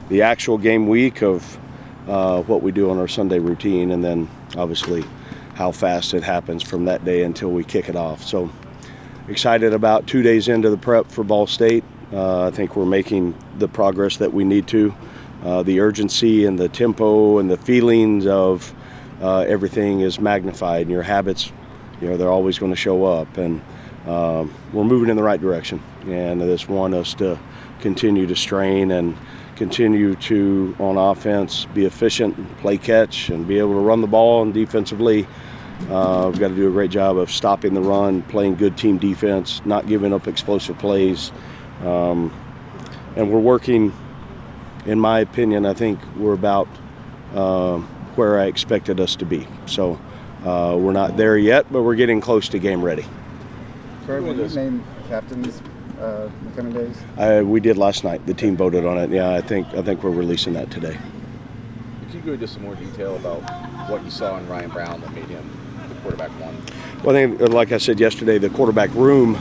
the actual game week of what we do on our Sunday routine, and then obviously how fast it happens from that day until we kick it off. So excited about 2 days into the prep for Ball State. I think we're making the progress that we need to. The urgency and the tempo and the feelings of everything is magnified, and your habits, they're always going to show up, and we're moving in the right direction. And I just want us to continue to strain and continue to, on offense, be efficient, play catch, and be able to run the ball. And defensively, we've got to do a great job of stopping the run, playing good team defense, not giving up explosive plays. And we're working, in my opinion, I think we're about where I expected us to be. So we're not there yet, but we're getting close to game ready. Barry, will you name captains in the coming days? We did last night. The team voted on it. Yeah, I think we're releasing that today. Can you go into some more detail about what you saw in Ryan Brown that made him the quarterback one? Well, I think, like I said yesterday, the quarterback room,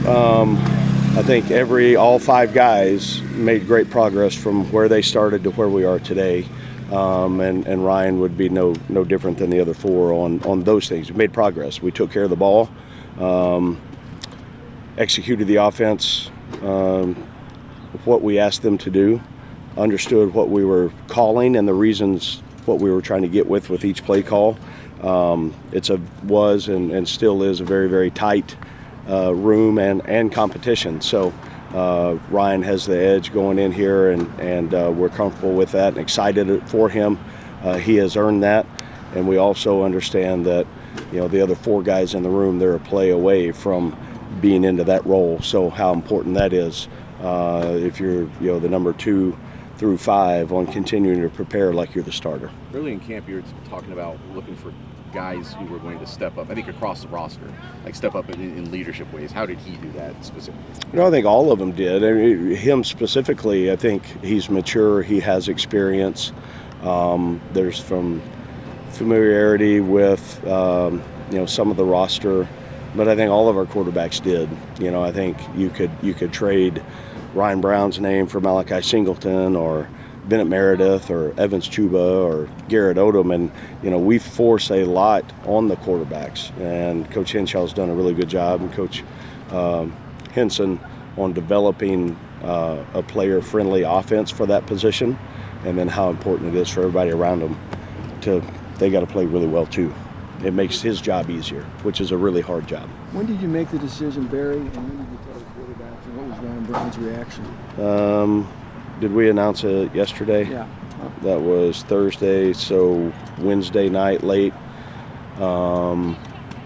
I think all 5 guys made great progress from where they started to where we are today. And Ryan would be no different than the other 4 on those things. We made progress. We took care of the ball, executed the offense, what we asked them to do, understood what we were calling and the reasons what we were trying to get with each play call. Was and still is a very, very tight room and competition. So Ryan has the edge going in here, and we're comfortable with that and excited for him. He has earned that, and we also understand that the other 4 guys in the room, they're a play away from being into that role. So how important that is if you're the number 2 through 5 on continuing to prepare like you're the starter. Early in camp, you were talking about looking for guys who were going to step up, I think across the roster, like step up in leadership ways. How did he do that specifically? I think all of them did. I mean, him specifically, I think he's mature, he has experience. There's from familiarity with some of the roster, but I think all of our quarterbacks did. I think you could trade Ryan Brown's name for Malachi Singleton or Bennett Meredith or Evans Chuba or Garrett Odom, and we force a lot on the quarterbacks, and Coach Henshaw's done a really good job, and Coach Henson on developing a player-friendly offense for that position, and then how important it is for everybody around them they got to play really well too. It makes his job easier, which is a really hard job. When did you make the decision, Barry, and when did you tell the quarterback, and what was Ryan Brown's reaction? Did we announce it yesterday? Yeah. That was Thursday, so Wednesday night late.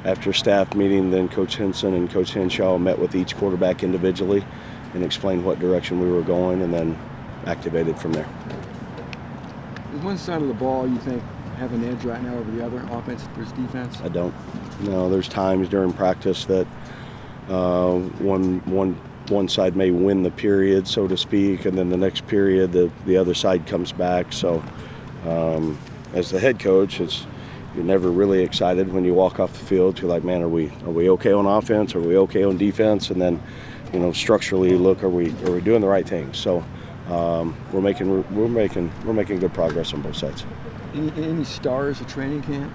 After staff meeting, then Coach Henson and Coach Henshaw met with each quarterback individually and explained what direction we were going, and then activated from there. Is one side of the ball you think have an edge right now over the other, offense versus defense? I don't. No, there's times during practice that one side may win the period, so to speak, and then the next period the other side comes back. So as the head coach, you're never really excited when you walk off the field. You're like, man, are we okay on offense? Are we okay on defense? And then structurally look, are we doing the right things? So we're making good progress on both sides. Any stars at training camp?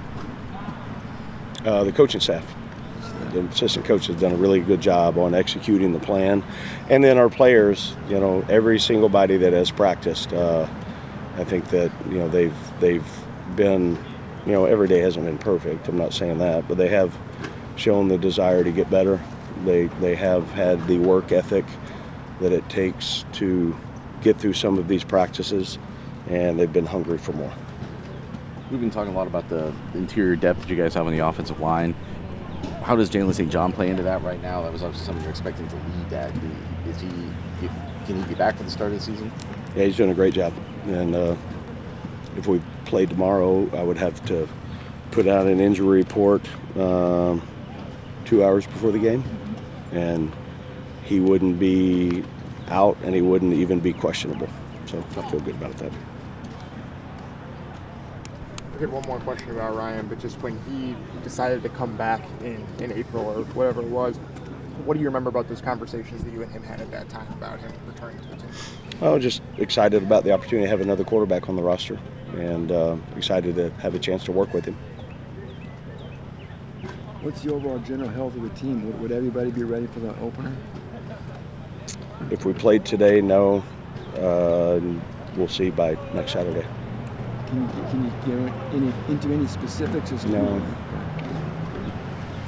The coaching staff. The assistant coach has done a really good job on executing the plan. And then our players, every single body that has practiced, I think that, they've been, every day hasn't been perfect. I'm not saying that, but they have shown the desire to get better. They have had the work ethic that it takes to get through some of these practices, and they've been hungry for more. We've been talking a lot about the interior depth that you guys have on the offensive line. How does Jalen St. John play into that right now? That was obviously something you're expecting to lead that. Can he be back for the start of the season? Yeah, he's doing a great job. And if we played tomorrow, I would have to put out an injury report 2 hours before the game. And he wouldn't be out, and he wouldn't even be questionable. So I feel good about that. I get one more question about Ryan, but just when he decided to come back in April or whatever it was, What do you remember about those conversations that you and him had at that time about him returning to the team? Oh, just excited about the opportunity to have another quarterback on the roster, and excited to have a chance to work with him. What's the overall general health of the team? Would everybody be ready for the opener? If we played today, no. We'll see by next Saturday. Can you get into any specifics as to No.